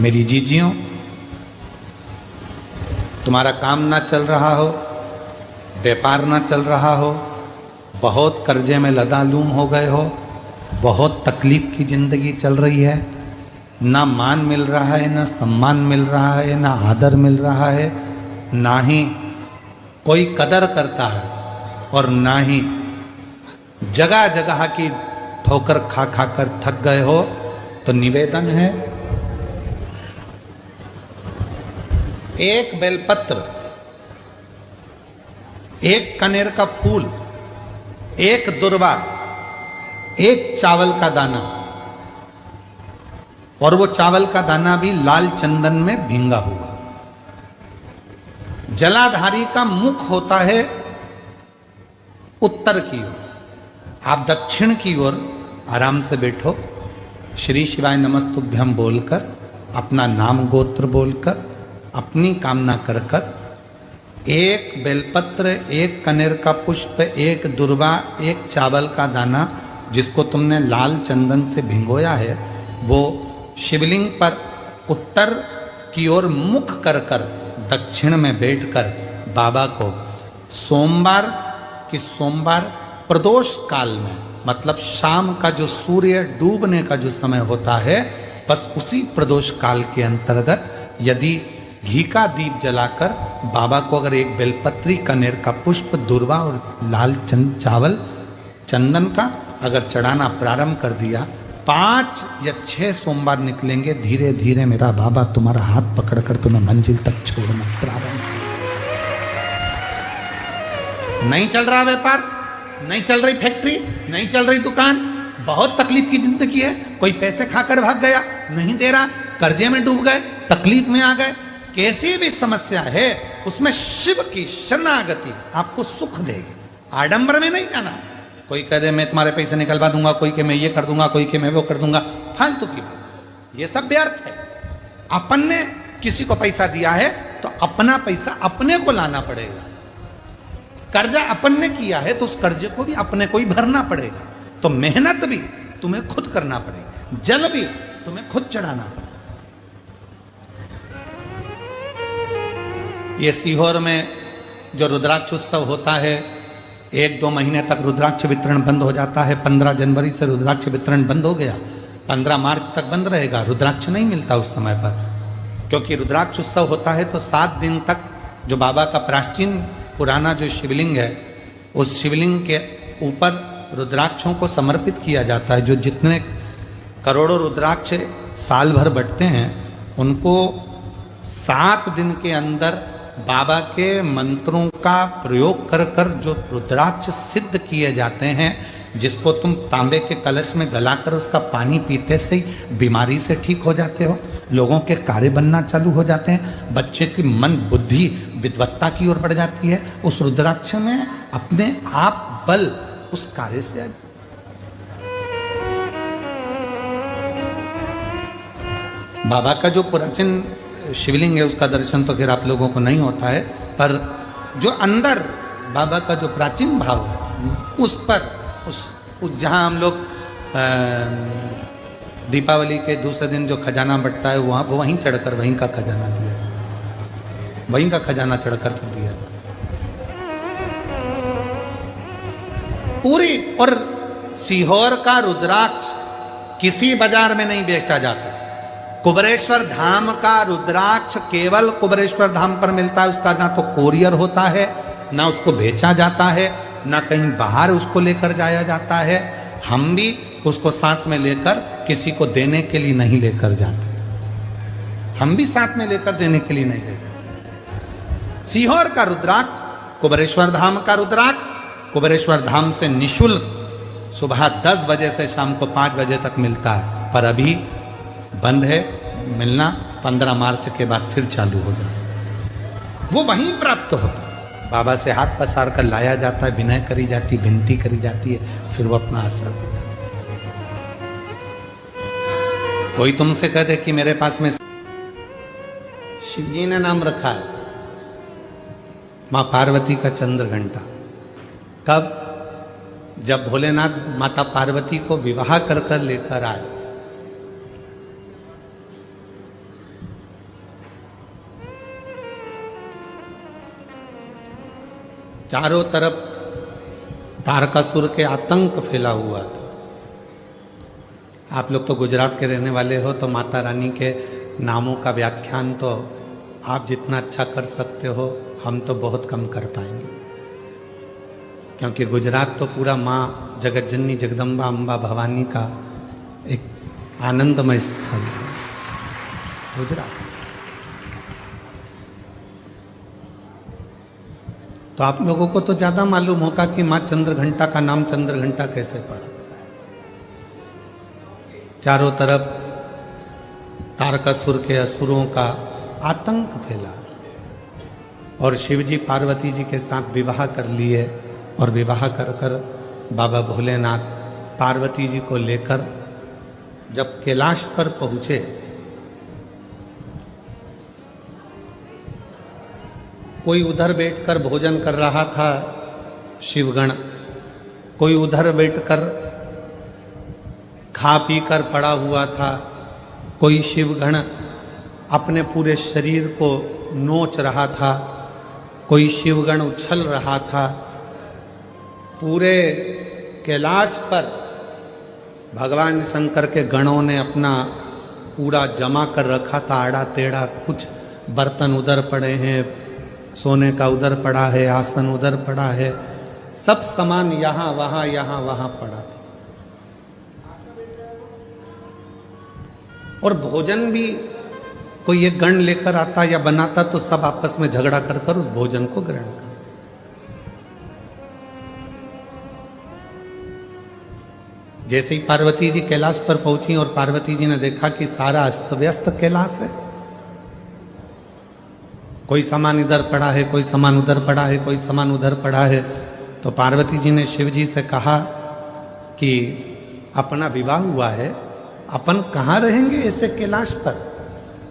मेरी जीजियों, तुम्हारा काम ना चल रहा हो, व्यापार ना चल रहा हो, बहुत कर्जे में लदालूम हो गए हो, बहुत तकलीफ की जिंदगी चल रही है, ना मान मिल रहा है, ना सम्मान मिल रहा है, ना आदर मिल रहा है, ना ही कोई कदर करता है और ना ही जगह जगह की ठोकर खा खा कर थक गए हो, तो निवेदन है, एक बेलपत्र, एक कनेर का फूल, एक दुर्वा, एक चावल का दाना, और वो चावल का दाना भी लाल चंदन में भींगा हुआ। जलाधारी का मुख होता है उत्तर की ओर, आप दक्षिण की ओर आराम से बैठो, श्री शिवाय नमस्तुभ्यम बोलकर, अपना नाम गोत्र बोलकर, अपनी कामना कर कर, एक बेलपत्र, एक कनेर का पुष्प, एक दुर्वा, एक चावल का दाना जिसको तुमने लाल चंदन से भिगोया है, वो शिवलिंग पर उत्तर की ओर मुख कर कर दक्षिण में बैठकर बाबा को सोमवार प्रदोष काल में, मतलब शाम का जो सूर्य डूबने का जो समय होता है, बस उसी प्रदोष काल के अंतर्गत यदि घी का दीप जलाकर बाबा को अगर एक बेलपत्री, कनेर का पुष्प, दुर्वा और लाल चावल चंदन का अगर चढ़ाना प्रारंभ कर दिया, 5 या 6 सोमवार निकलेंगे, धीरे धीरे मेरा बाबा तुम्हारा हाथ पकड़कर तुम्हें मंजिल तक छोड़ना प्रारंभ। नहीं चल रहा व्यापार, नहीं चल रही फैक्ट्री, नहीं चल रही दुकान, बहुत तकलीफ की जिंदगी है, कोई पैसे खाकर भाग गया, नहीं दे रहा, कर्जे में डूब गए, तकलीफ में आ गए, कैसी भी समस्या है उसमें शिव की शरणागति आपको सुख देगी। आडंबर में नहीं जाना, कोई कह दे मैं तुम्हारे पैसे निकलवा दूंगा, कोई के मैं ये कर दूंगा, कोई के मैं वो कर दूंगा, फालतू की बात, ये सब व्यर्थ है। अपन ने किसी को पैसा दिया है तो अपना पैसा अपने को लाना पड़ेगा, कर्जा अपन ने किया है तो उस कर्जे को भी अपने को ही भरना पड़ेगा, तो मेहनत भी तुम्हें खुद करना पड़ेगी, जल भी तुम्हें खुद चढ़ाना पड़ेगा। ये सीहोर में जो रुद्राक्ष उत्सव होता है, 1-2 महीने तक रुद्राक्ष वितरण बंद हो जाता है। 15 जनवरी से रुद्राक्ष वितरण बंद हो गया, 15 मार्च तक बंद रहेगा, रुद्राक्ष नहीं मिलता उस समय पर, क्योंकि रुद्राक्ष उत्सव होता है तो 7 दिन तक जो बाबा का प्राचीन पुराना जो शिवलिंग है, उस शिवलिंग के ऊपर रुद्राक्षों को समर्पित किया जाता है। जो जितने करोड़ों रुद्राक्ष साल भर बटते हैं, उनको 7 दिन के अंदर बाबा के मंत्रों का प्रयोग कर कर जो रुद्राक्ष सिद्ध किए जाते हैं, जिसको तुम तांबे के कलश में गलाकर उसका पानी पीते से ही बीमारी से ठीक हो जाते हो, लोगों के कार्य बनना चालू हो जाते हैं, बच्चे की मन बुद्धि विद्वत्ता की ओर बढ़ जाती है, उस रुद्राक्ष में अपने आप बल उस कार्य से बाबा का जो प्राचीन शिवलिंग है उसका दर्शन तो खैर आप लोगों को नहीं होता है, पर जो अंदर बाबा का जो प्राचीन भाव है उस पर उस जहाँ हम लोग दीपावली के दूसरे दिन जो खजाना बंटता है वहाँ वो वहीं चढ़कर वहीं का खजाना दिया, वहीं का खजाना चढ़कर फिर दिया पूरी। और सीहोर का रुद्राक्ष किसी बाजार में नहीं बेचा जाता। कुबरेश्वर धाम का रुद्राक्ष केवल कुबरेश्वर धाम पर मिलता है, उसका ना तो कोरियर होता है, ना उसको बेचा जाता है, ना कहीं बाहर उसको लेकर जाया जाता है। हम भी उसको साथ में लेकर किसी को देने के लिए नहीं लेकर जाते, हम भी साथ में लेकर देने के लिए नहीं लेकर। सीहोर का रुद्राक्ष, कुबरेश्वर धाम का रुद्राक्ष, कुबरेश्वर धाम से निशुल्क सुबह 10 बजे से शाम को 5 बजे तक मिलता है, पर अभी बंद है मिलना, 15 मार्च के बाद फिर चालू हो जाए। वो वहीं प्राप्त होता है, बाबा से हाथ पसार कर लाया जाता है, विनय करी जाती, विनती करी जाती है, फिर वो अपना असर देता है। कोई तुमसे कह दे कि मेरे पास में शिव जी ने नाम रखा है मां पार्वती का चंद्र घंटा, कब? जब भोलेनाथ माता पार्वती को विवाह कर कर लेकर आए, चारों तरफ तारकासुर के आतंक फैला हुआ था। आप लोग तो गुजरात के रहने वाले हो, तो माता रानी के नामों का व्याख्यान तो आप जितना अच्छा कर सकते हो हम तो बहुत कम कर पाएंगे, क्योंकि गुजरात तो पूरा माँ जगतजननी जगदम्बा अम्बा भवानी का एक आनंदमय स्थल है गुजरात। तो आप लोगों को तो ज्यादा मालूम होगा कि माँ चंद्रघंटा का नाम चंद्रघंटा कैसे पड़ा। चारों तरफ तारकासुर के असुरों का आतंक फैला और शिवजी पार्वती जी के साथ विवाह कर लिए, और विवाह कर कर बाबा भोलेनाथ पार्वती जी को लेकर जब कैलाश पर पहुंचे, कोई उधर बैठकर भोजन कर रहा था शिवगण, कोई उधर बैठकर खा पी कर पड़ा हुआ था, कोई शिवगण अपने पूरे शरीर को नोच रहा था, कोई शिवगण उछल रहा था। पूरे कैलाश पर भगवान शंकर के गणों ने अपना पूरा जमा कर रखा था, आड़ा टेढ़ा। कुछ बर्तन उधर पड़े हैं, सोने का उधर पड़ा है, आसन उधर पड़ा है, सब सामान यहाँ वहाँ पड़ा था। और भोजन भी कोई एक गण लेकर आता या बनाता तो सब आपस में झगड़ा कर कर उस भोजन को ग्रहण कर। जैसे ही पार्वती जी कैलाश पर पहुंची और पार्वती जी ने देखा कि सारा अस्त व्यस्त कैलाश है, कोई सामान इधर पड़ा है, कोई सामान उधर पड़ा है, कोई सामान उधर पड़ा है, तो पार्वती जी ने शिव जी से कहा कि अपना विवाह हुआ है, अपन कहाँ रहेंगे ऐसे कैलाश पर।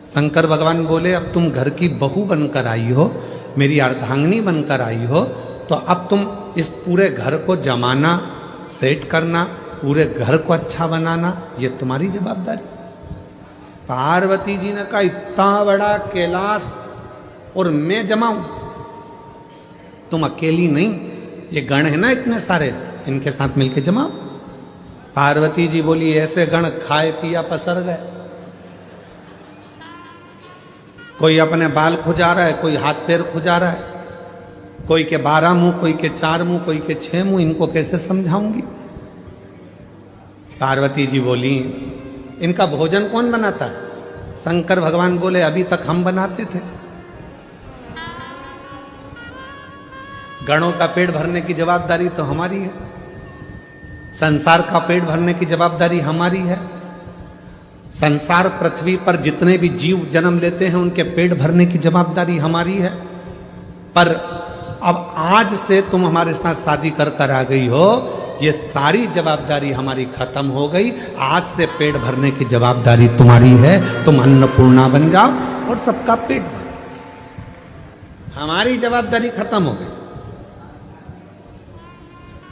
शंकर भगवान बोले, अब तुम घर की बहू बनकर आई हो, मेरी अर्धांगिनी बनकर आई हो, तो अब तुम इस पूरे घर को जमाना, सेट करना, पूरे घर को अच्छा बनाना, ये तुम्हारी जवाबदारी। पार्वती जी ने कहा, इतना बड़ा कैलाश और मैं जमाऊं? तुम अकेली नहीं, ये गण है ना इतने सारे, इनके साथ मिलके जमाओ। पार्वती जी बोली, ऐसे गण खाए पिया पसर गए, कोई अपने बाल खुजा रहा है, कोई हाथ पैर खुजा रहा है, कोई के 12 मुंह, कोई के 4 मुंह, कोई के 6 मुंह, इनको कैसे समझाऊंगी। पार्वती जी बोली, इनका भोजन कौन बनाता है? शंकर भगवान बोले, अभी तक हम बनाते थे। गणों का पेट भरने की जवाबदारी तो हमारी है, संसार का पेट भरने की जवाबदारी हमारी है। संसार पृथ्वी पर जितने भी जीव जन्म लेते हैं उनके पेट भरने की जवाबदारी हमारी है। पर अब आज से तुम हमारे साथ शादी कर कर आ गई हो, ये सारी जवाबदारी हमारी खत्म हो गई। आज से पेट भरने की जवाबदारी तुम्हारी है, तुम अन्नपूर्णा बन जाओ और सबका पेट भरो। हमारी जवाबदारी खत्म हो गई।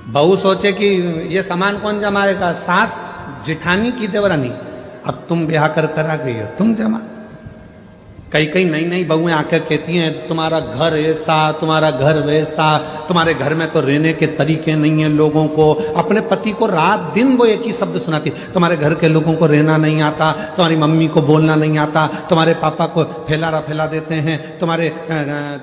बहू सोचे कि ये सामान कौन जमाएगा, सास जिठानी की देवरानी। अब तुम ब्याह कर कर आ गई हो, तुम जमा। कई नई नई बहुएं आकर कहती हैं, तुम्हारा घर ऐसा, तुम्हारा घर वैसा, तुम्हारे घर में तो रहने के तरीके नहीं है लोगों को। अपने पति को रात दिन वो एक ही शब्द सुनाती, तुम्हारे घर के लोगों को रहना नहीं आता, तुम्हारी मम्मी को बोलना नहीं आता, तुम्हारे पापा को फैला देते हैं, तुम्हारे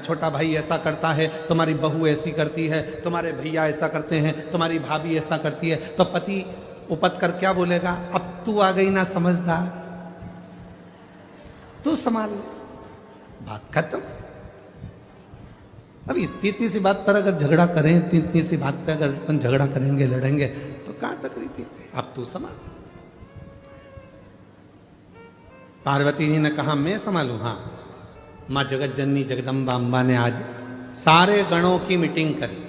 छोटा भाई ऐसा करता है, तुम्हारी बहू ऐसी करती है, तुम्हारे भैया ऐसा करते हैं, तुम्हारी भाभी ऐसा करती है। तो पति उपत कर क्या बोलेगा, अब तू आ गई ना समझदार, तू संभाल, बात खत्म। अब इतनी सी बात पर अगर झगड़ा करें, इतनी सी बात पे अगर अपन झगड़ा करेंगे, लड़ेंगे, तो कहां तक रीति। अब तू संभाल। पार्वती जी ने कहा, मैं संभालू? हाँ। माँ जगत जननी जगदम्बा अम्बा ने आज सारे गणों की मीटिंग करी।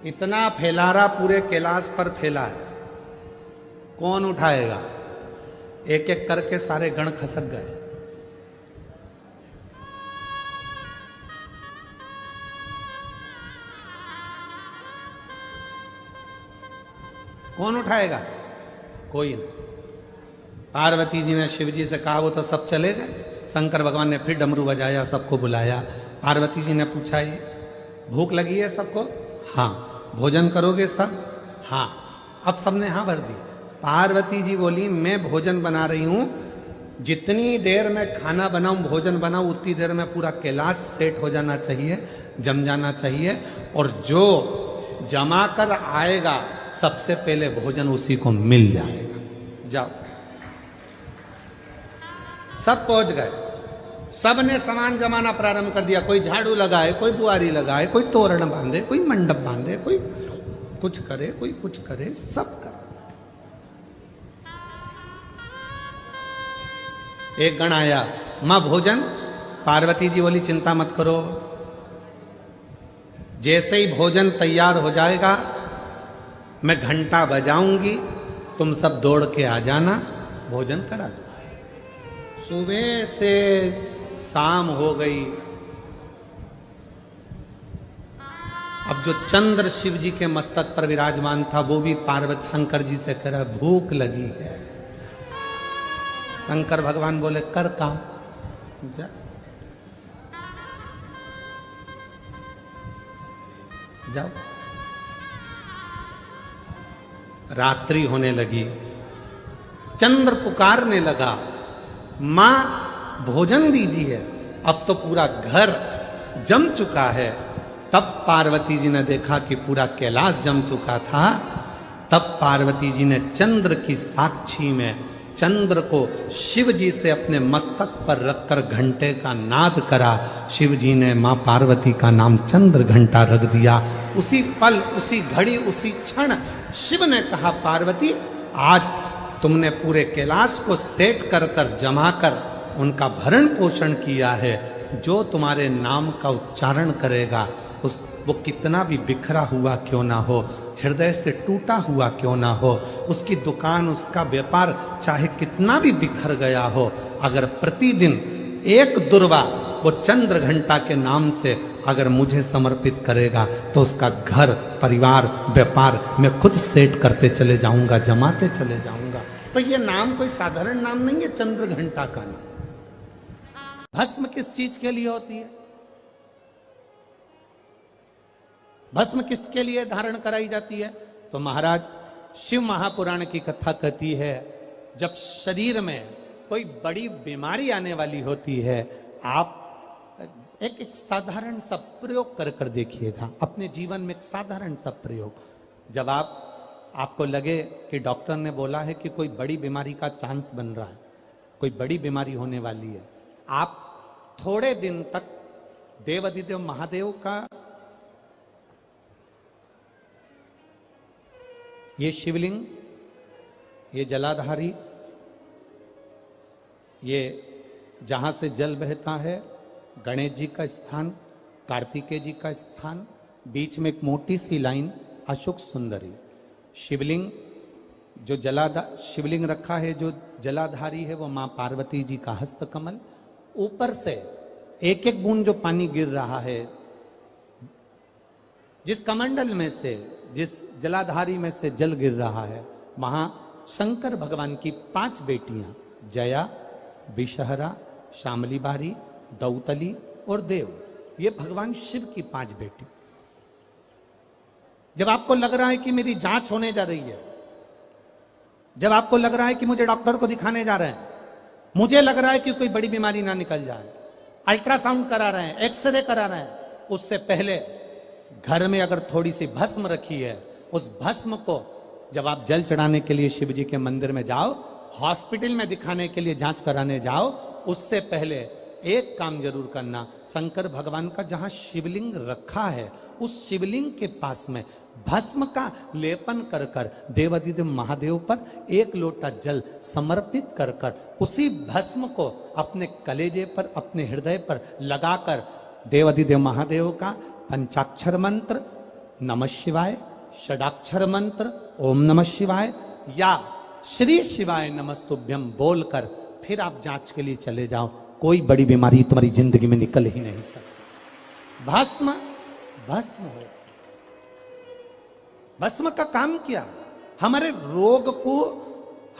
इतना फैलारा पूरे कैलाश पर फैला है, कौन उठाएगा? एक एक करके सारे गण खसक गए। कौन उठाएगा? कोई नहीं। पार्वती जी ने शिव जी से कहा, वो तो सब चले गए। शंकर भगवान ने फिर डमरू बजाया, सबको बुलाया। पार्वती जी ने पूछा, भूख लगी है सबको? हाँ। भोजन करोगे सब? हाँ। अब सबने हाँ भर दी। पार्वती जी बोली मैं भोजन बना रही हूं, जितनी देर में खाना बनाऊं भोजन बनाऊं उतनी देर में पूरा कैलाश सेट हो जाना चाहिए, जम जाना चाहिए, और जो जमा कर आएगा सबसे पहले भोजन उसी को मिल जाएगा। जाओ। सब पहुंच गए, सबने सामान जमाना प्रारंभ कर दिया। कोई झाड़ू लगाए, कोई बुआरी लगाए, कोई तोरण बांधे, कोई मंडप बांधे, कोई कुछ करे, कोई कुछ करे, सब करे। एक गण आया, मां भोजन। पार्वती जी बोली चिंता मत करो, जैसे ही भोजन तैयार हो जाएगा मैं घंटा बजाऊंगी, तुम सब दौड़ के आ जाना, भोजन करा दो। सुबह से शाम हो गई। अब जो चंद्र शिव जी के मस्तक पर विराजमान था वो भी पार्वती शंकर जी से कह रहा भूख लगी है। शंकर भगवान बोले कर काम, जा। जाओ। रात्रि होने लगी, चंद्र पुकारने लगा, मां भोजन दीजिए। अब तो पूरा घर जम चुका है। तब पार्वती जी ने देखा कि पूरा कैलाश जम चुका था। तब पार्वती जी ने चंद्र की साक्षी में चंद्र को शिव जी से अपने मस्तक पर रखकर घंटे का नाद करा। शिव जी ने मां पार्वती का नाम चंद्र घंटा रख दिया। उसी पल, उसी घड़ी, उसी क्षण शिव ने कहा पार्वती आज तुमने पूरे कैलाश को सेट कर कर जमा कर उनका भरण पोषण किया है। जो तुम्हारे नाम का उच्चारण करेगा वो कितना भी बिखरा हुआ क्यों ना हो, हृदय से टूटा हुआ क्यों ना हो, उसकी दुकान, उसका व्यापार चाहे कितना भी बिखर गया हो, अगर प्रतिदिन एक दुर्वा वो चंद्र घंटा के नाम से अगर मुझे समर्पित करेगा तो उसका घर, परिवार, व्यापार मैं खुद सेट करते चले जाऊंगा, जमाते चले जाऊंगा। तो ये नाम कोई साधारण नाम नहीं है, चंद्र घंटा का नाम। भस्म किस चीज के लिए होती है? भस्म किसके लिए धारण कराई जाती है? तो महाराज शिव महापुराण की कथा कहती है जब शरीर में कोई बड़ी बीमारी आने वाली होती है, आप एक साधारण सा प्रयोग कर कर देखिएगा अपने जीवन में, एक साधारण सा प्रयोग। जब आपको लगे कि डॉक्टर ने बोला है कि कोई बड़ी बीमारी का चांस बन रहा है, कोई बड़ी बीमारी होने वाली है, आप थोड़े दिन तक देवाधिदेव महादेव का ये शिवलिंग, ये जलाधारी, ये जहां से जल बहता है, गणेश जी का स्थान, कार्तिकेय जी का स्थान, बीच में एक मोटी सी लाइन अशोक सुंदरी, शिवलिंग जो शिवलिंग रखा है, जो जलाधारी है वो मां पार्वती जी का हस्तकमल, ऊपर से एक एक बूंद जो पानी गिर रहा है, जिस कमंडल में से, जिस जलाधारी में से जल गिर रहा है, वहां शंकर भगवान की 5 बेटियां जया, विषहरा, शामली बारी, दौतली और देव, ये भगवान शिव की 5 बेटी। जब आपको लग रहा है कि मेरी जांच होने जा रही है, जब आपको लग रहा है कि मुझे डॉक्टर को दिखाने जा रहे हैं, मुझे लग रहा है कि कोई बड़ी बीमारी ना निकल जाए, अल्ट्रासाउंड करा रहे हैं, एक्सरे करा रहे हैं, उससे पहले घर में अगर थोड़ी सी भस्म रखी है, उस भस्म को जब आप जल चढ़ाने के लिए शिव जी के मंदिर में जाओ, हॉस्पिटल में दिखाने के लिए जांच कराने जाओ, उससे पहले एक काम जरूर करना, शंकर भगवान का जहां शिवलिंग रखा है उस शिवलिंग के पास में भस्म का लेपन कर कर देवाधिदेव महादेव पर 1 लोटा जल समर्पित कर कर उसी भस्म को अपने कलेजे पर, अपने हृदय पर लगाकर देवाधिदेव महादेव का पंचाक्षर मंत्र नमः शिवाय, षडाक्षर मंत्र ओम नमः शिवाय या श्री शिवाय नमस्तुभ्यम बोलकर फिर आप जांच के लिए चले जाओ। कोई बड़ी बीमारी तुम्हारी जिंदगी में निकल ही नहीं सकती। भस्म भस्म हो। भस्म का काम क्या? हमारे रोग को,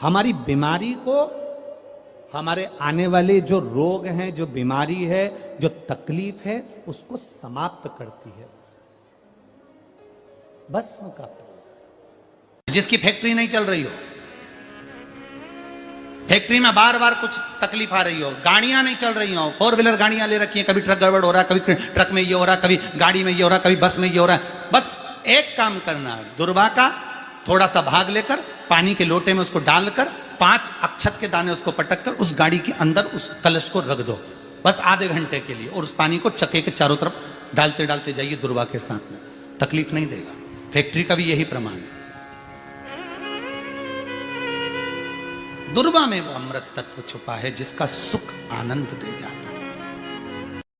हमारी बीमारी को, हमारे आने वाले जो रोग हैं, जो बीमारी है, जो तकलीफ है, उसको समाप्त करती है। भस्म का प्रयोग। जिसकी फैक्ट्री नहीं चल रही हो, फैक्ट्री में बार बार कुछ तकलीफ आ रही हो, गाड़ियां नहीं चल रही हो, 4 व्हीलर गाड़ियां ले रखी हैं, कभी ट्रक गड़बड़ हो रहा है, कभी ट्रक में ये हो रहा है, कभी गाड़ी में ये हो रहा है, कभी बस में ये हो रहा है, बस एक काम करना, दुर्वा का थोड़ा सा भाग लेकर पानी के लोटे में उसको डालकर 5 अक्षत के दाने उसको पटक कर उस गाड़ी के अंदर उस कलश को रख दो, बस आधे घंटे के लिए, और उस पानी को चक्के के चारों तरफ डालते डालते जाइए दुर्वा के साथ में, तकलीफ नहीं देगा। फैक्ट्री का भी यही प्रमाण है। दुर्वा में वो अमृत तत्व छुपा है जिसका सुख आनंद दे जाता है।